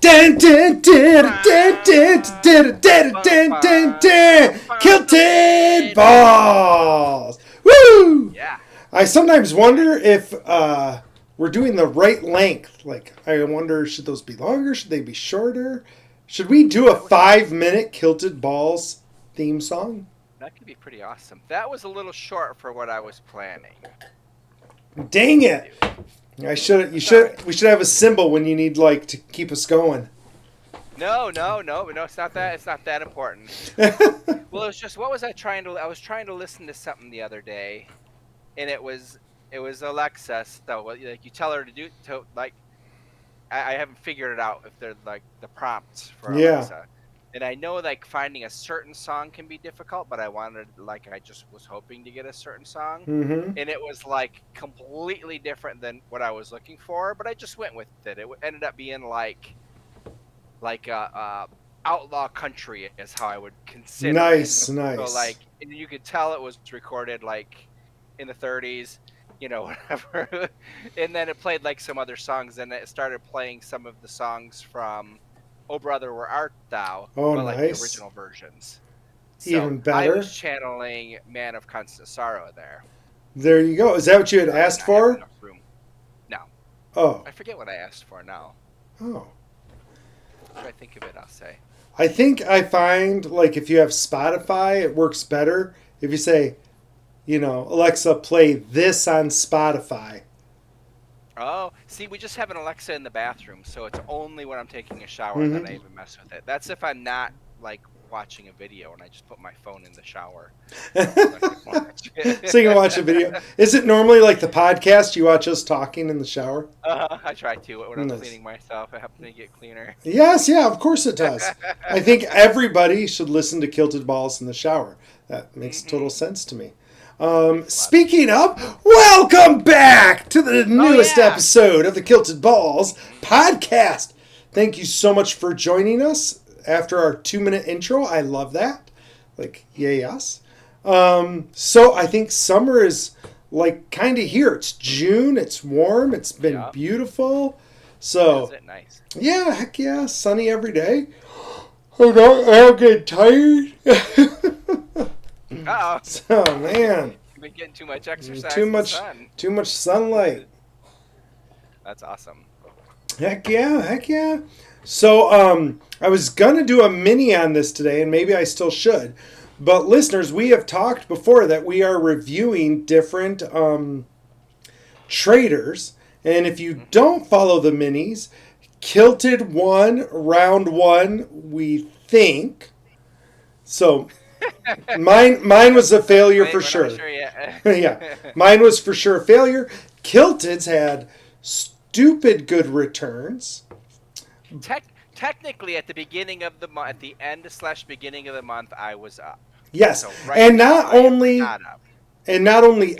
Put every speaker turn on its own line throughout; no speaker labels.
Kilted balls. Woo!
Yeah.
I sometimes wonder if we're doing the right length. Like, I wonder, should those be longer? Should they be shorter? Should we do a 5-minute Kilted Balls theme song?
That could be pretty awesome. That was a little short for what I was planning.
Dang it! We should have a symbol when you need to keep us going.
No, it's not that. It's not that important. Well, it was just, what was I trying to? I was trying to listen to something the other day, and it was Alexa. So you tell her to I haven't figured it out if they're the prompts for Alexa. And I know finding a certain song can be difficult, but I wanted I just was hoping to get a certain song, and it was completely different than what I was looking for. But I just went with it. It ended up being outlaw country is how I would consider
nice,
it.
Nice.
So and you could tell it was recorded in the 30s, whatever. And then it played some other songs, and it started playing some of the songs from "Oh Brother, Where Art Thou?"
Oh,
but
nice.
The original versions. So
even better.
I was channeling "Man of Constant Sorrow" there.
There you go. Is that what you had asked for?
No.
Oh.
I forget what I asked for now.
Oh.
If I think of it, I'll say.
I think I find if you have Spotify, it works better if you say, Alexa, play this on Spotify.
Oh, see, we just have an Alexa in the bathroom, so it's only when I'm taking a shower that I even mess with it. That's if I'm not watching a video and I just put my phone in the shower.
So you can watch a video. Is it normally the podcast? You watch us talking in the shower?
I try to when I'm cleaning myself. I happen to get cleaner.
Yes, yeah, of course it does. I think everybody should listen to Kilted Balls in the shower. That makes total sense to me. Speaking of, welcome back to the newest episode of the Kilted Balls podcast. Thank you so much for joining us after our 2-minute intro. I love that. Yay us. So I think summer is kind of here. It's June. It's warm. It's been beautiful. So
is it nice?
Yeah, heck yeah. Sunny every day. I don't get tired.
Uh-oh.
So, man.
You've been getting too much exercise.
Too much sunlight.
That's awesome.
Heck yeah. So, I was going to do a mini on this today, and maybe I still should. But listeners, we have talked before that we are reviewing different traders. And if you don't follow the minis, Kilted won round 1, we think. So mine was a failure for sure.
Not sure yet.
Yeah, mine was for sure a failure. Kilted's had stupid good returns.
Technically, at the beginning of the month, at the end/beginning of the month, I was up.
Yes,
so
and not only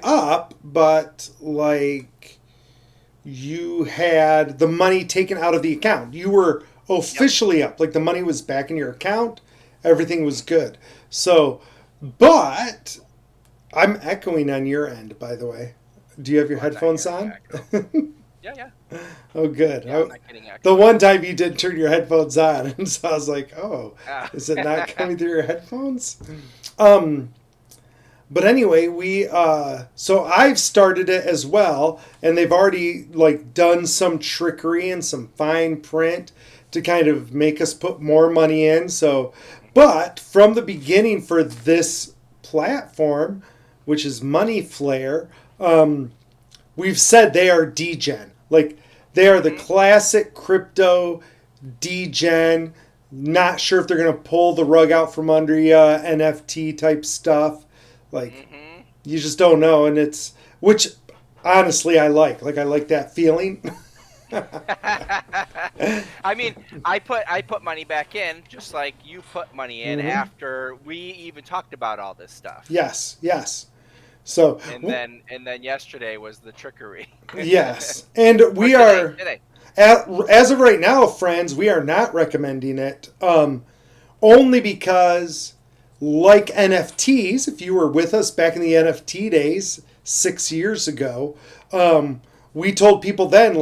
up, but you had the money taken out of the account. You were officially up. The money was back in your account. Everything was good. So, but I'm echoing on your end, by the way. Do you have your headphones on?
Yeah.
Oh, good.
Yeah, I'm not getting echoed.
The one time you did turn your headphones on, and so I was like, oh, is it not coming through your headphones? But anyway, so I've started it as well, and they've already done some trickery and some fine print to kind of make us put more money in. So, but from the beginning for this platform, which is Money Flare, we've said they are degen. They are the classic crypto degen. Not sure if they're going to pull the rug out from under you, NFT type stuff. You just don't know. And which honestly I like. I like that feeling.
I mean, I put money back in just like you put money in after we even talked about all this stuff.
Yes. So
and then yesterday was the trickery.
Yes, and we today. As of right now, friends, we are not recommending it. Only because, like NFTs, if you were with us back in the NFT days 6 years ago, we told people then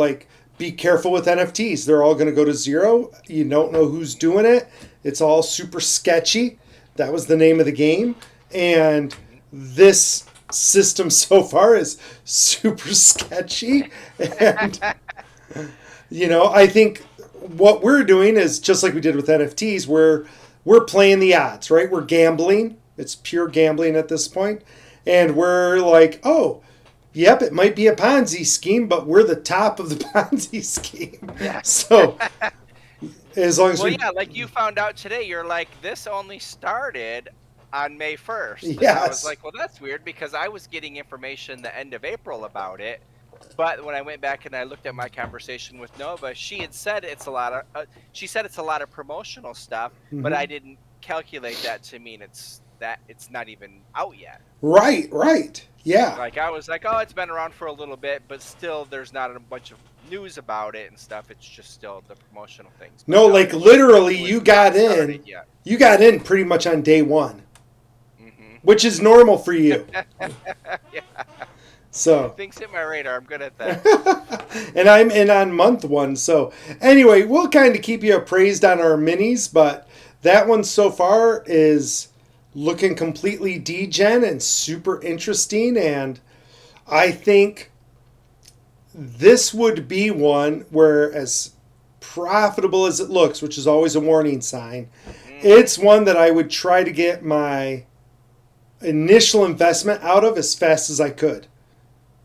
be careful with NFTs. They're all going to go to zero. You don't know who's doing it. It's all super sketchy. That was the name of the game. And
Mhm.
this system so far is super sketchy. And, I think what we're doing is just like we did with NFTs, we're playing the odds, right? We're gambling. It's pure gambling at this point. And we're like, oh, yep, it might be a Ponzi scheme, but we're the top of the Ponzi scheme.
Yeah.
So as long as
Well,
we,
yeah, like you found out today, you're like, this only started on May 1st. And I was
yes,
like, well, that's weird because I was getting information the end of April about it. But when I went back and I looked at my conversation with Nova, she had said she said it's a lot of promotional stuff, but I
hmm
didn't calculate that to mean it's not even out yet.
right, yeah.
Like I was like, oh, it's been around for a little bit, but still there's not a bunch of news about it and stuff. It's just still the promotional things. But
No,
no,
like
it
literally,
was not started yet.
you got in pretty much on day one,
Hmm.
which is normal for you.
Yeah.
So,
Things hit my radar. I'm good at that.
and I'm in on month one. So, anyway, we'll kind of keep you appraised on our minis, but that one so far is looking completely degen and super interesting. And I think this would be one where, as profitable as it looks, which is always a warning sign,
Hmm.
it's one that I would try to get my initial investment out of as fast as I could.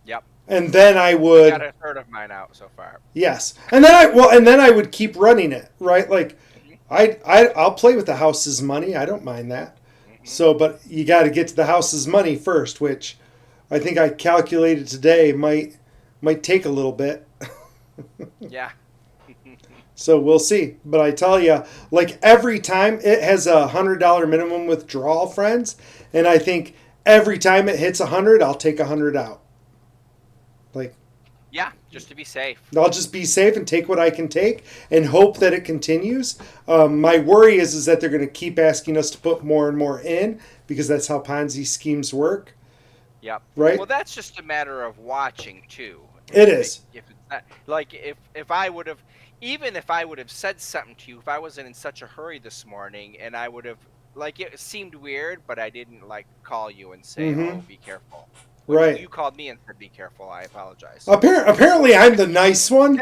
Yep.
And then I
I got
would,
a third of mine out so far.
yes. And then I would keep running it, right? Like
Hmm.
I'll play with the house's money. I don't mind that.
Hmm.
So, but you got to get to the house's money first, which I think I calculated today might take a little bit.
Yeah.
So we'll see. But I tell you, like every time it has $100 minimum withdrawal, friends, and I think every time it hits 100, I'll take 100 out. Like
Yeah, just to be safe.
I'll just be safe and take what I can take and hope that it continues. My worry is that they're going to keep asking us to put more and more in because that's how Ponzi schemes work,
Yep.
right?
Well, that's just a matter of watching too.
It is.
If it's not like if I would have, even if I would have said something to you, if I wasn't in such a hurry this morning, and I would have, like, it seemed weird, but I didn't like call you and say,
Mm-hmm.
"Oh, be careful." When
Right.
you called me and said, "Be careful," I apologize.
Apparently, I'm the nice one.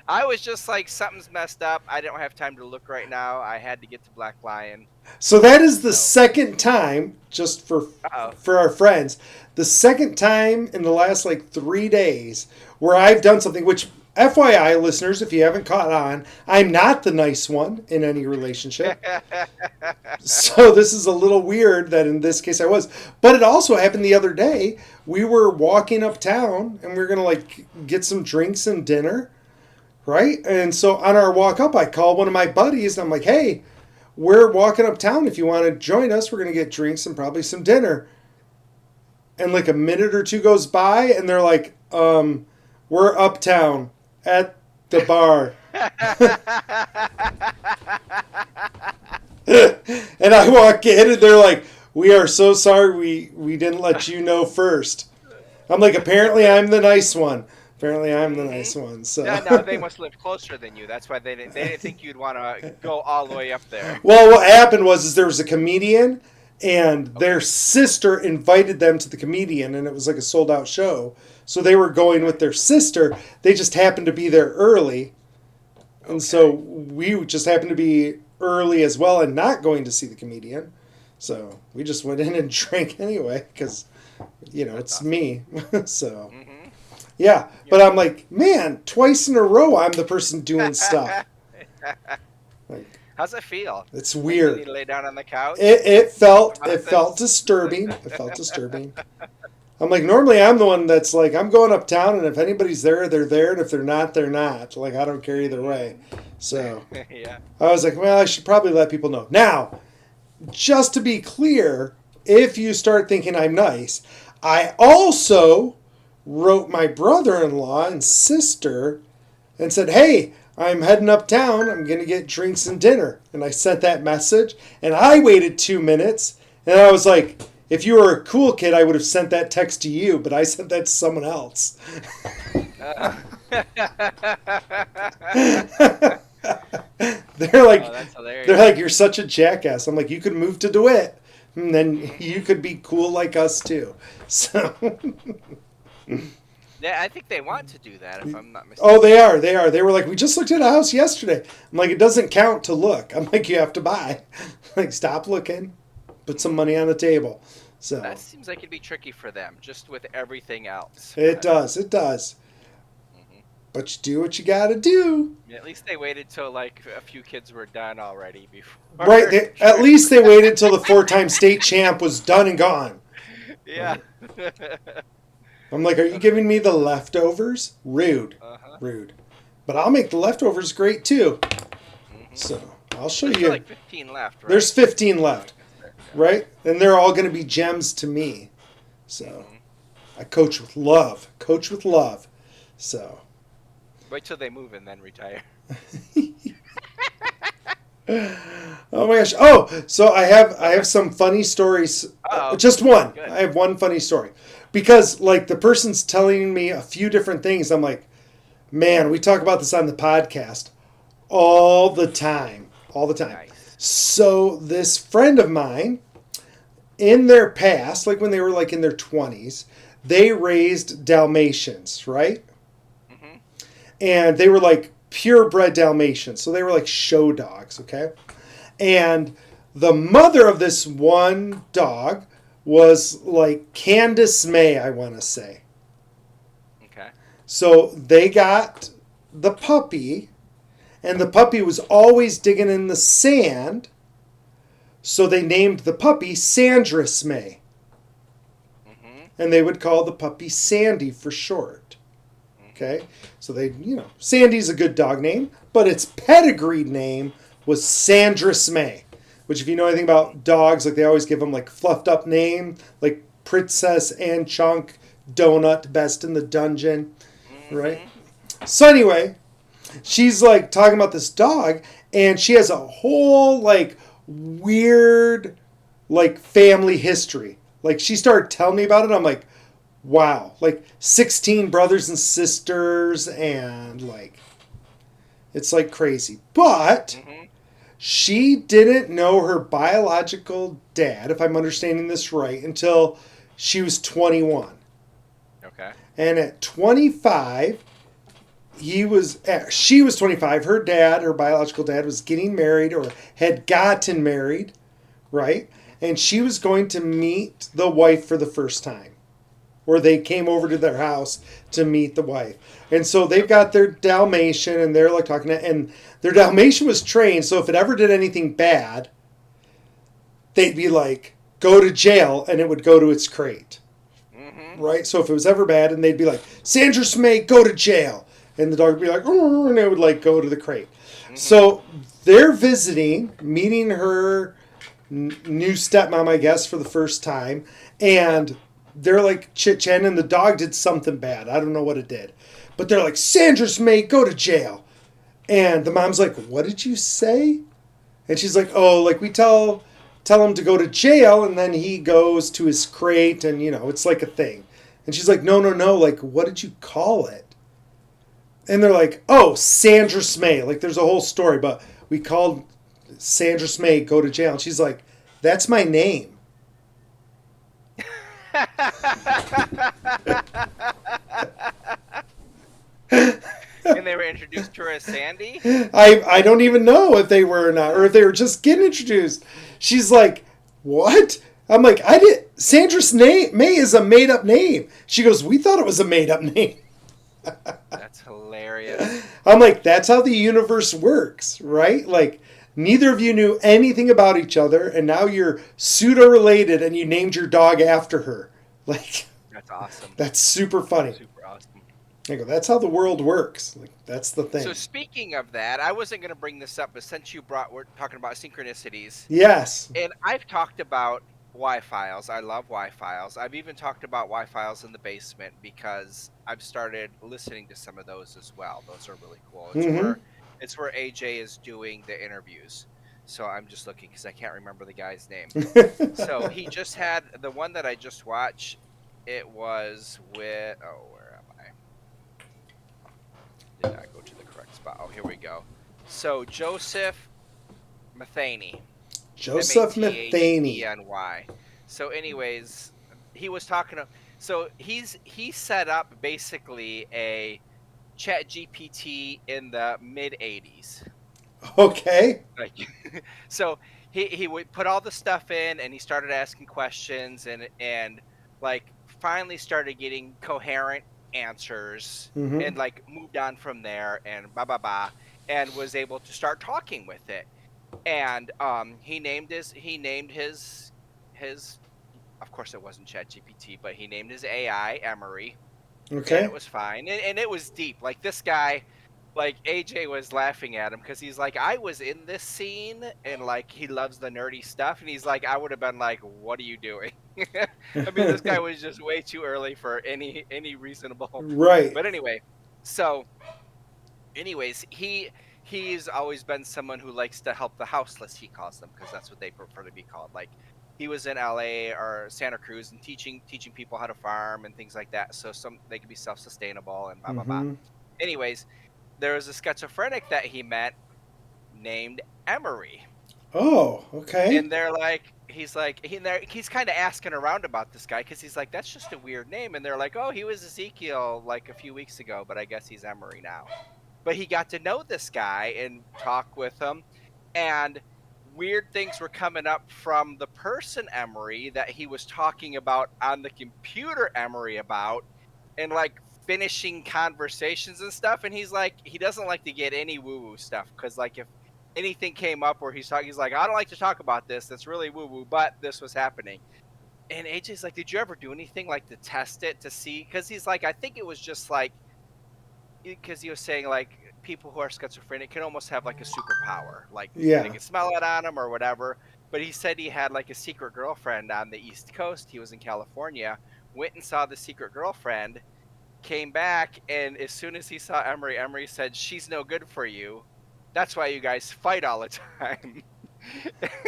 I was just like, something's messed up. I don't have time to look right now. I had to get to Black Lion.
So that is the
So,
second time, just
uh-oh.
for our friends, the second time in the last like 3 days where I've done something. Which, FYI, listeners, if you haven't caught on, I'm not the nice one in any relationship. So this is a little weird that in this case I was. But it also happened the other day. We were walking uptown and we were gonna like get some drinks and dinner, right? And so on our walk up, I called one of my buddies and I'm like, "Hey, we're walking uptown. If you want to join us, we're gonna get drinks and probably some dinner." And like a minute or two goes by and they're like, we're uptown at the bar." And I walk in and they're like, "We are so sorry we didn't let you know first." I'm like, "Apparently I'm the nice one. Apparently I'm the
Hmm.
nice one." So
Yeah, no, they must live closer than you. That's why they didn't think you'd want to go all the way up there.
well, what happened was is there was a comedian and their
Okay.
sister invited them to the comedian and it was like a sold out show. So they were going with their sister. They just happened to be there early. And so
Okay.
we just happened to be early as well and not going to see the comedian. So we just went in and drank anyway because,
That's
it's
awesome.
me. So,
Hmm.
yeah. But
Yep.
I'm like, man, twice in a row I'm the person doing stuff. Like,
How's it feel?
it's
Like you
weird.
need to lay down on the couch
It,
and
it
think
felt
about
it felt
this?
disturbing. It felt disturbing. I'm like, normally I'm the one that's like, I'm going uptown and if anybody's there, they're there. And if they're not, they're not. Like, I don't care either way. So
Yeah.
I was like, well, I should probably let people know. Now, just to be clear, if you start thinking I'm nice, I also wrote my brother in law and sister and said, "Hey, I'm heading uptown. I'm going to get drinks and dinner." And I sent that message and I waited 2 minutes and I was like, if you were a cool kid, I would have sent that text to you, but I sent that to someone else.
Uh,
they're
oh,
like,
that's
they're
hilarious.
like, you're such a jackass. I'm like, you could move to DeWitt, and then you
Hmm.
could be cool like us too. So,
Yeah, I think they want to do that, if I'm not
oh, they
mistaken.
are, they are. They were like, we just looked at a house yesterday. I'm like, it doesn't count to look. I'm like, you have to buy. Like, stop looking, put some money
Hmm.
on the table.
That
So
seems like it'd be tricky for them, just with everything else.
it
But
does, it does.
hmm,
But you do what you got to do.
at least they waited till like a few kids were done already
Right.
before.
At least they waited till the four-time state champ was done and gone.
Yeah.
Right. I'm like, are you
That'll
giving
make
me
it
the
fun.
leftovers? Rude.
Uh huh.
Rude. But I'll make the leftovers great too.
Hmm.
So I'll show
There's still
you.
like 15 left,
There's
right?
15
Oh, I
left,
guess there. Yeah.
right? And they're all going to be gems to me. So
Hmm.
I coach with love. Coach with love. So.
Wait till they move and then retire.
Oh my gosh. Oh, so I have some funny stories.
Uh oh.
Just one.
Good.
I have one funny story. Because like the person's telling me a few different things. I'm like, man, we talk about this on the podcast all the time. All the time.
Nice.
So this friend of mine, in their past, like when they were like in their 20s, they raised Dalmatians, right?
Hmm.
And they were like purebred Dalmatians. So they were like show dogs, okay? And the mother of this one dog was like Candace May, I want to say.
Okay.
So they got the puppy, and the puppy was always digging in the sand. So they named the puppy Sandris May.
Hmm.
And they would call the puppy Sandy for short.
Hmm.
Okay? So they, Sandy's a good dog name, but its pedigree name was Sandris May. Which, if you know anything about dogs, like they always give them like fluffed up name, like Princess and Chunk, Donut, Best in the Dungeon, right?
Hmm.
So anyway, she's like talking about this dog, and she has a whole like weird like family history. Like she started telling me about it. I'm like, wow, like 16 brothers and sisters, and like it's like crazy. But
Hmm.
she didn't know her biological dad, if I'm understanding this right, until she was 21.
Okay.
And at 25, she was 25. Her dad, her biological dad, was getting married or had gotten married, right? And she was going to meet the wife for the first time. Or they came over to their house to meet the wife. And so they've
Okay.
got their Dalmatian, and they're like talking to, and their Dalmatian was trained, so if it ever did anything bad, they'd be like, go to jail, and it would go to its crate.
Hmm.
Right? So if it was ever bad, and they'd be like, Sandra May, go to jail. And the dog would be like, "Oh," and it would like go to the crate.
Hmm.
So they're visiting, meeting her new stepmom, I guess, for the first time.
Yep.
And they're like chit chatting, and the dog did something bad. I don't know what it did. But they're like, Sandra's May, go to jail. And the mom's like, what did you say? And she's like, oh, like we tell him to go to jail, and then he goes to his crate, and it's like a thing. And she's like, no, no, no, like what did you call it? And they're like, oh, Sandra Smay. Like there's a whole story, but we called Sandra Smay go to jail. And she's like, that's my name.
And they were introduced to her as Sandy.
I don't even know if they were or not, or if they were just getting introduced. She's like, what? I'm like, I did. Sandra's name May is a made up name. She goes, we thought it was a made up name.
That's hilarious.
I'm like, that's how the universe works, right? Like, neither of you knew anything about each other, and now you're pseudo related, and you named your dog after her. Like,
That's awesome.
that's super funny.
Super awesome.
I go, that's how the world works. Like, that's the
So
thing.
speaking of that, I wasn't going to bring this up, but since we're talking about synchronicities,
Yes.
and I've talked about Y-files. I love Y-files. I've even talked about Y-files in the basement because I've started listening to some of those as well. Those are really cool.
Mm-hmm.
It's where AJ is doing the interviews. So I'm just looking because I can't remember the guy's name. So he just had the one that I just watched. It was with, oh, where am I? not go to the correct spot. Oh, here we go. So Joseph Matheny,
Joseph Matheny.
Matheny. So, anyways, he was talking to. So he set up basically a Chat GPT in the mid '80s.
Okay.
Like, so he would put all the stuff in, and he started asking questions, and like finally started getting coherent answers,
Mm-hmm.
and like moved on from there, and blah blah blah, and was able to start talking with it. And he named his of course it wasn't ChatGPT, but he named his AI Emery, and it
Okay.
was fine, and it was deep. Like this guy, like AJ was laughing at him because he's like, I was in this scene, and like he loves the nerdy stuff, and he's like, I would have been like, what are you doing? I mean, this guy was just way too early for any reasonable.
Right.
But anyway, so anyways, he's always been someone who likes to help the houseless. He calls them because that's what they prefer to be called. Like he was in LA or Santa Cruz and teaching people how to farm and things like that, so some they can be self sustainable and blah blah blah.
Mm-hmm.
Anyways, there was a schizophrenic that he met named Emery,
Oh, okay.
and they're like, he's kind of asking around about this guy because he's like, that's just a weird name, and they're like, oh, he was Ezekiel like a few weeks ago, but I guess he's Emery now. But he got to know this guy and talk with him, and weird things were coming up from the person Emery that he was talking about on the computer Emery about, and like finishing conversations and stuff. And he's like, he doesn't like to get any woo woo stuff because like if anything came up where he's talking, he's like, I don't like to talk about this, that's really woo woo, but this was happening. And AJ's like, did you ever do anything like to test it to see? Because he's like, I think it was just like, because he was saying like people who are schizophrenic can almost have like a superpower, like they
Yeah.
can smell it on them or whatever. But he said he had like a secret girlfriend on the East Coast. He was in California, went and saw the secret girlfriend, came back, and as soon as he saw Emery, Emery said, she's no good for you, that's why you guys fight all the time.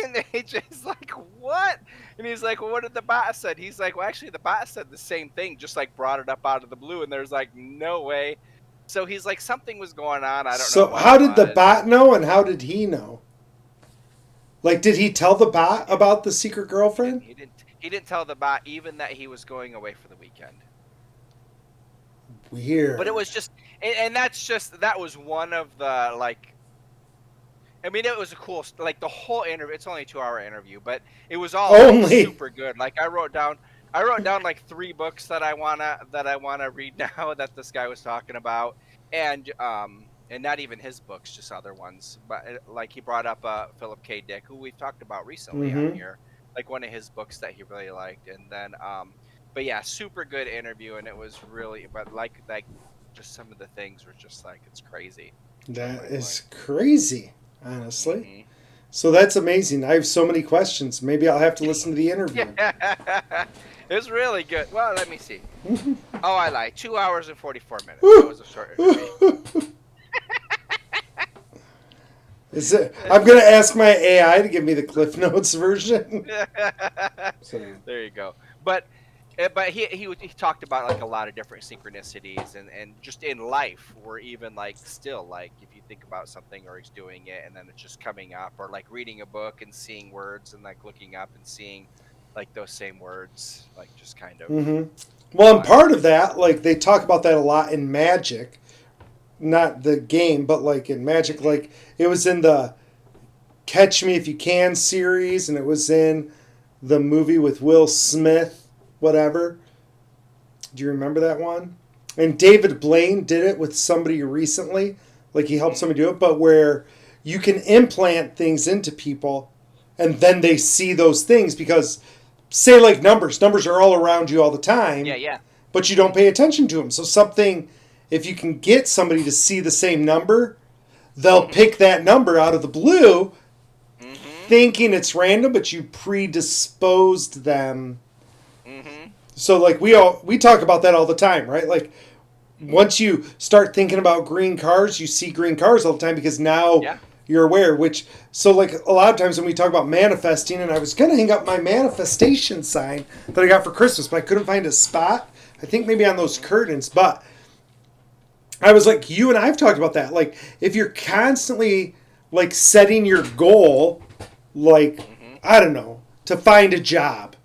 And AJ's like, what? And he's like, well, what did the bot said? He's like, well, actually the bot said the same thing, just like brought it up out of the blue. And there's like no way. So he's like, something was going on, I don't know
So
what
how
it
did the
was.
bot know and how did he know? Like, did he tell the bot about the secret
he didn't
girlfriend?
he didn't he didn't tell the bot even that he was going away for the weekend. But it
Weird.
was just, and that was one of the like, I mean, it was a cool, like the whole interview. It's only a 2 hour interview, but it was all like
Only.
super good. Like I wrote down like 3 books that I wanna read now that this guy was talking about, and not even his books, just other ones. But like he brought up Philip K. Dick, who we've talked about recently on
Mm-hmm.
here, like one of his books that he really liked, and then but yeah, super good interview, and it was really, but like just some of the things were just like it's crazy. It's like
That
mind blowing.
is crazy, honestly.
Hmm.
So that's amazing. I have so many questions. Maybe I'll have to listen to the interview.
Yeah, it was really good. Well, let me see. Oh, I lied. 2 hours and 44 minutes. That
Woo!
was a short interview.
Is it? I'm gonna ask my AI to give me the Cliff Notes version. So.
There you go. But he talked about like a lot of different synchronicities and just in life, or even like still like if you think about something or he's doing it and then it's just coming up, or like reading a book and seeing words and like looking up and seeing like those same words, like just kind of
Hmm. Well, and
wild.
part of that, like they talk about that a lot in Magic, not the game, but like in Magic,
Hmm.
like it was in the Catch Me If You Can series, and it was in the movie with Will Smith, whatever. Do you remember that one? And David Blaine did it with somebody recently. Like he helped
Hmm.
somebody do it, but where you can implant things into people and then they see those things because, say, like numbers are all around you all the
Yeah,
time,
yeah.
but you
Hmm.
don't pay attention to them. So, something, if you can get somebody to see the same number, they'll
Hmm.
pick that number out of the blue
Hmm.
thinking it's random, but you predisposed them.
Hmm.
So like we talk about that all the time, right? Like once you start thinking about green cars, you see green cars all the time because now
Yeah.
you're aware. Which so like a lot of times when we talk about manifesting, and I was gonna hang up my manifestation sign that I got for Christmas, but I couldn't find a spot. I think maybe on those
Hmm.
curtains, but I was like, you and I've talked about that. Like, if you're constantly like setting your goal, like,
Mm-hmm.
I don't know, to find a job,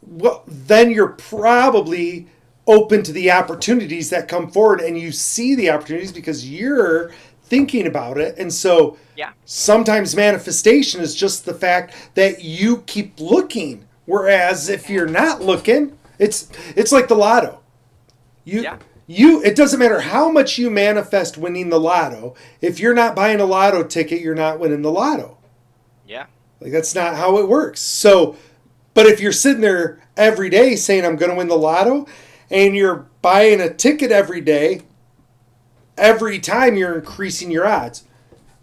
well, then you're probably open to the opportunities that come forward and you see the opportunities because you're thinking about it. And so
Yeah.
sometimes manifestation is just the fact that you keep looking. Whereas if
Mm-hmm.
you're not looking, it's like the lotto. You
Yeah.
you it doesn't matter how much you manifest winning the lotto. If you're not buying a lotto ticket, you're not winning the lotto.
Yeah.
Like that's not how it works. So, but if you're sitting there every day saying I'm going to win the lotto and you're buying a ticket every day, every time you're increasing your odds.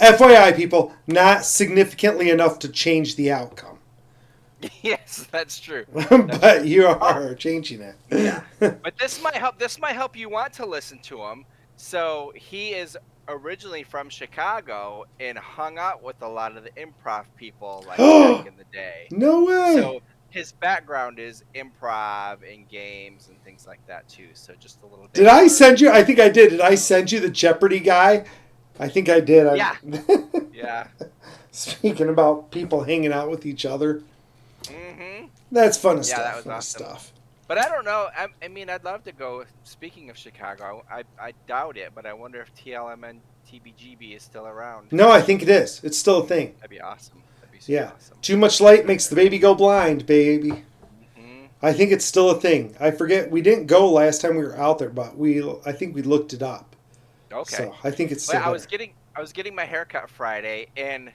FYI people, not significantly enough to change the outcome.
Yes, that's true. That's true.
But you
Oh,
are changing
yeah.
it.
But this might help. This might help you want to listen to him. So he is originally from Chicago and hung out with a lot of the improv people like back in the day.
No way.
So his background is improv and games and things like that too. So just a little
Did
dang
I
alert.
send you? I think I did. Did I send you the Jeopardy guy? I think I did.
Yeah. Yeah.
Speaking about people hanging out with each other,
Mm-hmm.
that's fun
Yeah, that
stuff.
was
Fun
awesome.
stuff.
But I don't know. I mean, I'd love to go. Speaking of Chicago, I doubt it, but I wonder if TLMN TBGB is still around.
No, I think it is. It's still a thing.
That'd be awesome. That'd be super
Yeah.
awesome.
Too much light makes the baby go blind, baby.
Hmm.
I think it's still a thing. I forget. We didn't go last time we were out there, but I think we looked it up.
Okay.
So I think it's
Well,
still there.
I was getting my haircut Friday, and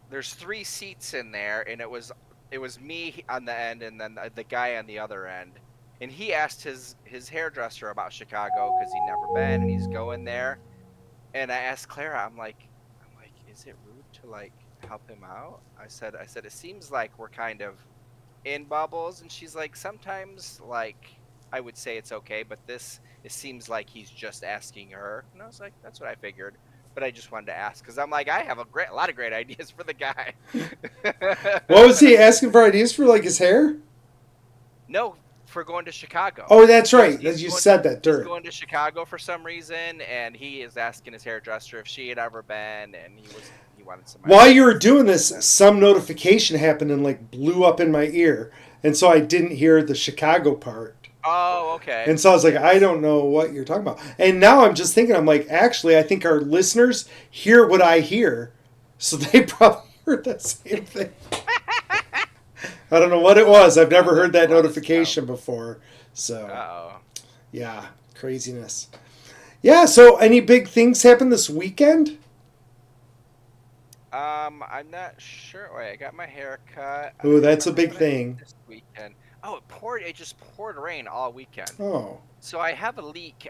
there's 3 seats in there, and it was me on the end, and then the guy on the other end. And he asked his hairdresser about Chicago because he'd never been, and he's going there. And I asked Clara, I'm like, is it rude to like help him out? I said, it seems like we're kind of in bubbles, and she's like, sometimes like I would say it's okay, but this it seems like he's just asking her. And I was like, that's what I figured. But I just wanted to ask because I'm like, I have a lot of great ideas for the guy.
What was he asking for ideas for? Like his hair?
No, for going to Chicago.
Oh, that's right. You said that
He's
dirt.
going to Chicago for some reason, and he is asking his hairdresser if she had ever been, and he wanted some
While you were
ideas.
doing this, some notification happened and like blew up in my ear, and so I didn't hear the Chicago part.
Oh, okay.
And so I was like, I don't know what you're talking about. And now I'm just thinking, I'm like, actually, I think our listeners hear what I hear, so they probably heard that same thing. I don't know what it was. I've never heard that notification before. So,
Uh-oh.
yeah, craziness. Yeah, so any big things happen this weekend?
I'm not sure. Wait, I got my hair cut. I
Ooh,
don't
that's a
remember
big
what I did
thing.
this weekend. Oh, it poured. It just poured rain all weekend.
Oh,
So I have a leak,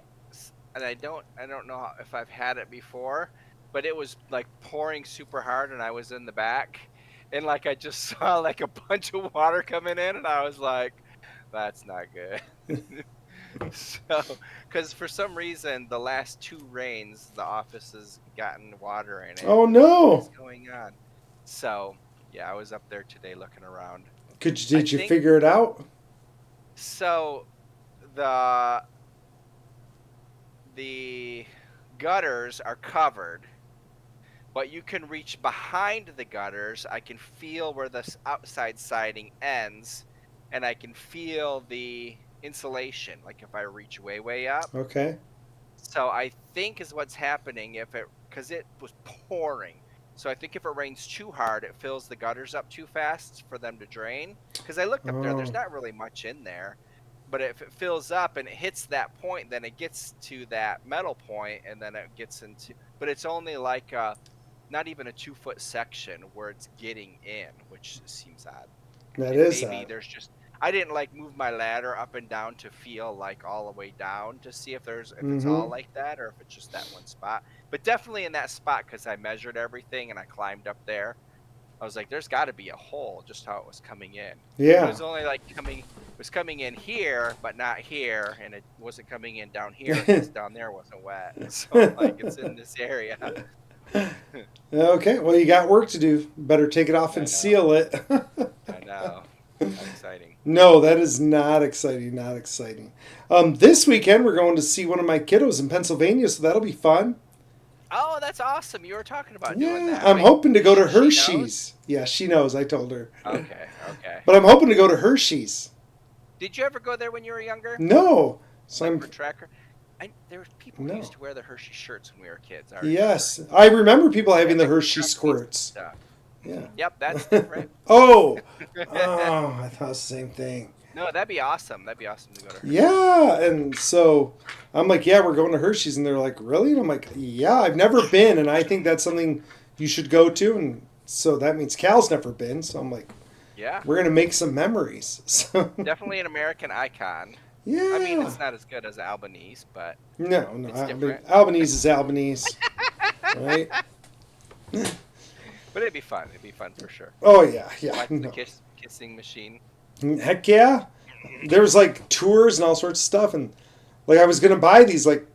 and I don't know if I've had it before, but it was like pouring super hard, and I was in the back, and like I just saw like a bunch of water coming in, and I was like, that's not good. So, because for some reason the last 2 rains, the office has gotten water in it,
oh
and I'm like, what is
no!
going on? So, yeah, I was up there today looking around. I
Did you
think
figure it out?
so. The the gutters are covered, but you can reach behind the gutters. I can feel where the outside siding ends, and I can feel the insulation. Like if I reach way up.
Okay.
So I think is what's happening if it because it was pouring. So I think if it rains too hard, it fills the gutters up too fast for them to drain. Because I looked up there, there's
Oh,
not really much in there. But if it fills up and it hits that point, then it gets to that metal point, and then it gets into. But it's only like not even a 2 foot section where it's getting in, which seems odd.
that
And
is
maybe
odd.
there's just I didn't like move my ladder up and down to feel like all the way down to see if it's
Mm-hmm.
all like that or if it's just that one spot. But definitely in that spot because I measured everything and I climbed up there. I was like, there's got to be a hole just how it was coming in. But it
Yeah.
was only like it was coming in here, but not here, and it wasn't coming in down here because down there wasn't wet. So I'm like, it's in this area.
Okay, well, you got work to do. Better take it off
I
and
know,
seal it.
I know. How exciting.
No, that is not exciting. Not exciting. This weekend we're going to see one of my kiddos in Pennsylvania, so that'll be fun.
Oh, that's awesome. You were talking about doing
Yeah,
that.
I'm
Wait,
hoping to go to
she knows?
Hershey's. Yeah, she knows. I told her.
Okay, okay.
But I'm hoping to go to Hershey's.
Did you ever go there when you were younger?
No. So
Like
I'm
for tracker? There were people who used
no.
to wear the Hershey shirts when we were kids. I remember.
Yes, I remember people
They
having
had
the
the
Hershey
construction
squirts.
stuff.
Yeah.
Yep, that's different.
Oh. Oh, I thought the same thing.
No, that'd be awesome. That'd be awesome to go to Hershey's.
Yeah, and so I'm like, yeah, we're going to Hershey's, and they're like, really? And I'm like, yeah, I've never been, and I think that's something you should go to, and so that means Cal's never been. So I'm like,
Yeah,
we're gonna make some memories. So
definitely an American icon. I mean,
yeah,
it's not as good as Albanese, but
no,
it's
I mean,
different.
Albanese is Albanese, right?
But it'd be fun. It'd be fun for sure.
Oh yeah, yeah,
Watch the
no,
kissing machine.
heck yeah. There was like tours and all sorts of stuff, and like I was gonna buy these like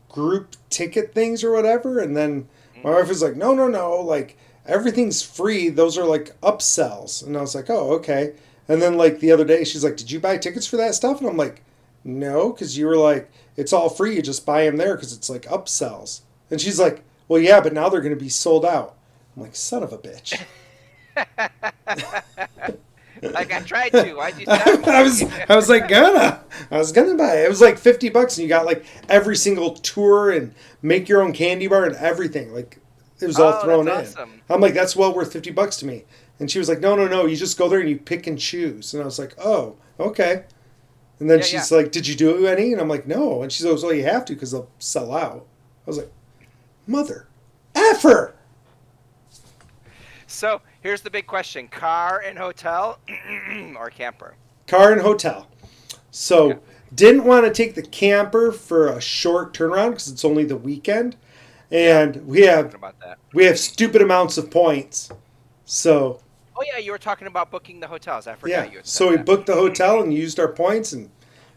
group ticket things or whatever, and then my wife was like, no, no, no, like everything's free. Those are like upsells, and I was like, oh, okay. And then like the other day, she's like, did you buy tickets for that stuff? And I'm like, no, because you were like, it's all free. You just buy them there because it's like upsells. And she's like, well, yeah, but now they're going to be sold out. I'm like, son of a bitch.
Like I tried to. Why'd you stop me?
I was like I was gonna buy it. It was like $50 and you got like every single tour and make your own candy bar and everything. Like it was all
Oh,
thrown
that's
in.
awesome.
I'm like, that's well worth $50 to me. And she was like, no, no, no, you just go there and you pick and choose. And I was like, oh, okay. And then
Yeah,
she's
yeah.
like, did you do any? And I'm like, no. And she goes, well, you have to because they'll sell out. I was like, mother effer.
So here's the big question: car and hotel, or camper?
Car and hotel.
Yeah.
So didn't want to take the camper for a short turnaround because it's only the weekend, and
Talking about that.
we have stupid amounts of points. So
Oh yeah, you were talking about booking the hotels. I
yeah,
forgot you had
so
said
we
that.
booked the hotel and used our points and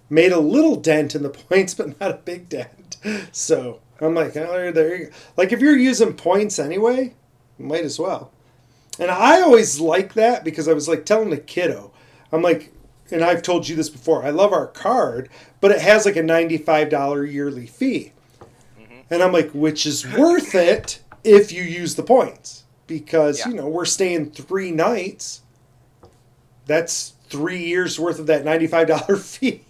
made a little dent in the points, but not a big dent. So I'm like, oh, there you go. Like if you're using points anyway, might as well. And I always like that because I was like telling the kiddo, I'm like, and I've told you this before, I love our card, but it has like a $95 yearly fee.
Hmm.
And I'm like, which is worth it if you use the points. Because,
Yeah.
you know, we're staying 3 nights. That's 3 years worth of that $95 fee.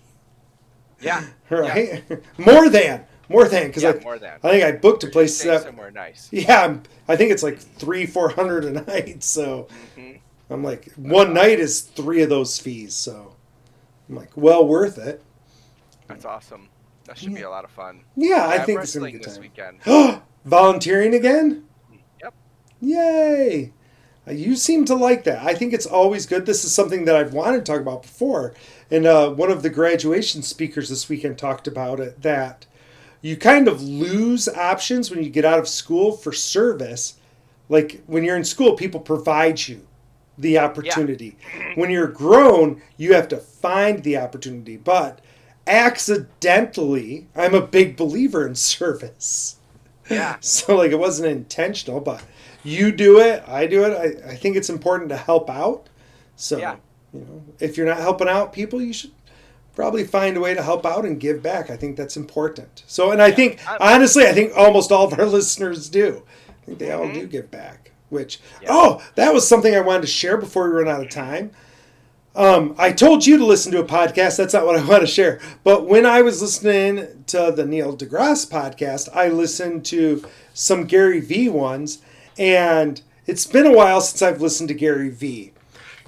Yeah.
Right? More than, because
Yeah, more than.
I think I booked a
You're
place
staying
that,
somewhere nice.
yeah, I think it's like 300-400 a night. So
Hmm.
I'm like, one night is 3 of those fees. So I'm like, well worth it.
That's awesome. That should be a lot of fun.
Yeah, I
I'm
think it's going to
wrestling
be a
this
good
weekend.
time. Volunteering again?
Yep.
Yay! You seem to like that. I think it's always good. This is something that I've wanted to talk about before. And one of the graduation speakers this weekend talked about it, that you kind of lose options when you get out of school for service. Like when you're in school, people provide you the opportunity. When you're grown, you have to find the opportunity. But accidentally, I'm a big believer in service.
Yeah.
So like it wasn't intentional, but you do it, I do it. I think it's important to help out. So
Yeah.
you know, if you're not helping out people, you should probably find a way to help out and give back. I think that's important. So, and I think honestly, I think almost all of our listeners do. I think they all do give back. Which that was something I wanted to share before we run out of time. I told you to listen to a podcast. That's not what I want to share. But when I was listening to the Neil deGrasse podcast, I listened to some Gary Vee ones. And it's been a while since I've listened to Gary Vee.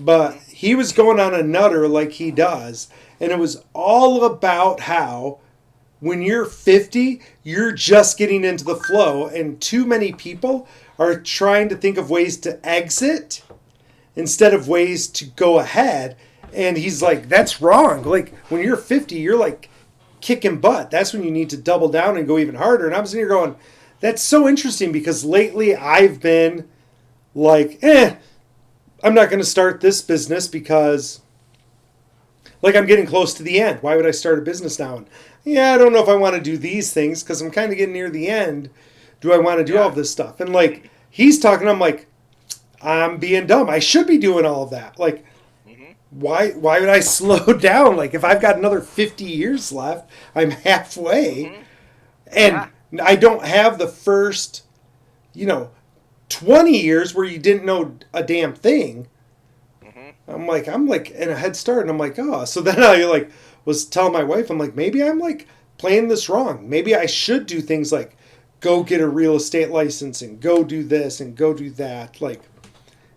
But he was going on a nutter like he does. And it was all about how when you're 50, you're just getting into the flow. And too many people are trying to think of ways to exit instead of ways to go ahead. And he's like, that's wrong. Like when you're 50, you're like kicking butt. That's when you need to double down and go even harder. And I'm sitting here going, that's so interesting because lately I've been like, I'm not going to start this business because like I'm getting close to the end. Why would I start a business now? And I don't know if I want to do these things because I'm kind of getting near the end. Do I want to do all of this stuff? And like he's talking, I'm like, I'm being dumb. I should be doing all of that. Like, why would I slow down? Like if I've got another 50 years left, I'm halfway,
Mm-hmm.
and
Yeah.
I don't have the first, you know, 20 years where you didn't know a damn thing.
Mm-hmm.
I'm like in a head start, and I'm like, oh. So then I like was telling my wife, I'm like, maybe I'm like playing this wrong. Maybe I should do things like go get a real estate license and go do this and go do that. Like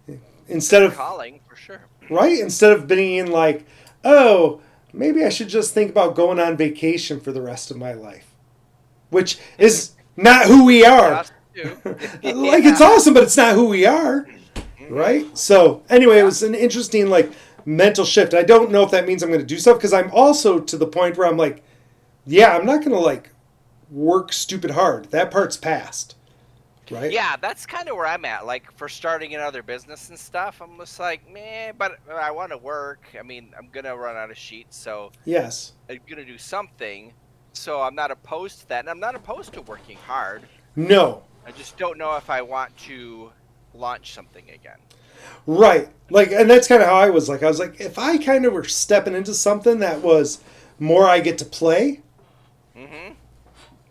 It's
instead
a
of
calling for sure.
right, instead of being like, oh, maybe I should just think about going on vacation for the rest of my life, which is not who we
That'd be
are.
awesome too.
Like it's
Yeah.
awesome, but it's not who we are.
Mm-hmm.
Right? So anyway, it
Yeah.
was an interesting like mental shift. I don't know if that means I'm going to do stuff because I'm also to the point where I'm like, yeah, I'm not going to like work stupid hard. That part's past. Right?
Yeah, that's kind of where I'm at. Like for starting another business and stuff, I'm just like, man, but I want to work. I mean, I'm gonna run out of sheets, so
Yes.
I'm gonna do something. So I'm not opposed to that, and I'm not opposed to working hard.
No.
I just don't know if I want to launch something again.
Right. Like, and that's kind of how I was. Like, I was like, if I kind of were stepping into something that was more I get to play,
Mm-hmm.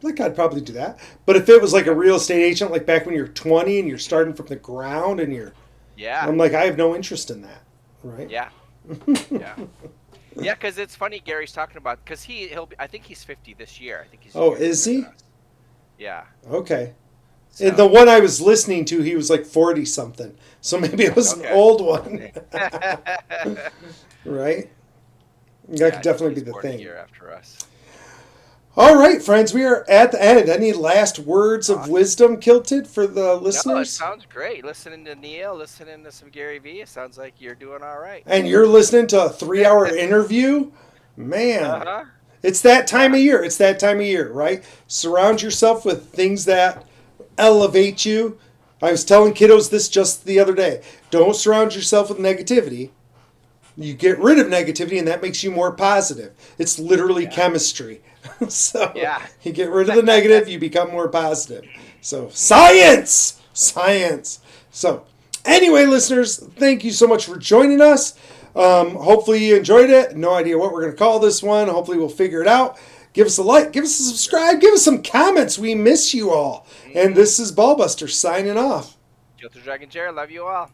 like I'd probably do that. But if it was like a
Yep.
real estate agent, like back when you're 20 and you're starting from the ground and
Yeah.
I'm like, I have no interest in that. Right?
Yeah. Yeah. Yeah. Because it's funny. Gary's talking about because he'll be. I think he's 50 this year. I think he's a
Oh,
year
is
younger than
he?
us. Yeah.
Okay. And the
So.
one I was listening to, he was like 40 something. So maybe it was an
Okay.
old one.
Yeah,
Right?
I
That could
think
definitely
he's
be the
born a
thing.
year after us.
All right, friends, we are at the end. Any last words of
Awesome.
wisdom, Kilted, for the
No, it
listeners?
sounds great. Listening to Neil, listening to some Gary Vee, it sounds like you're doing all right.
And you're listening to a 3 hour interview? Man,
Uh-huh.
it's that time
Yeah.
of year. It's that time of year, right? Surround yourself with things that elevate you. I was telling kiddos this just the other day. Don't surround yourself with negativity. You get rid of negativity, and that makes you more positive. It's literally
Yeah.
chemistry. So
Yeah.
you get rid of the negative, you become more positive. So
Hmm.
science, science. So anyway, listeners, thank you so much for joining us. Hopefully you enjoyed it. No idea what we're going to call this one. Hopefully we'll figure it out. Give us a like, give us a subscribe, give us some comments. We miss you all. And
Hmm.
this is Ballbuster signing off.
Guilty Dragon Chair, love you all.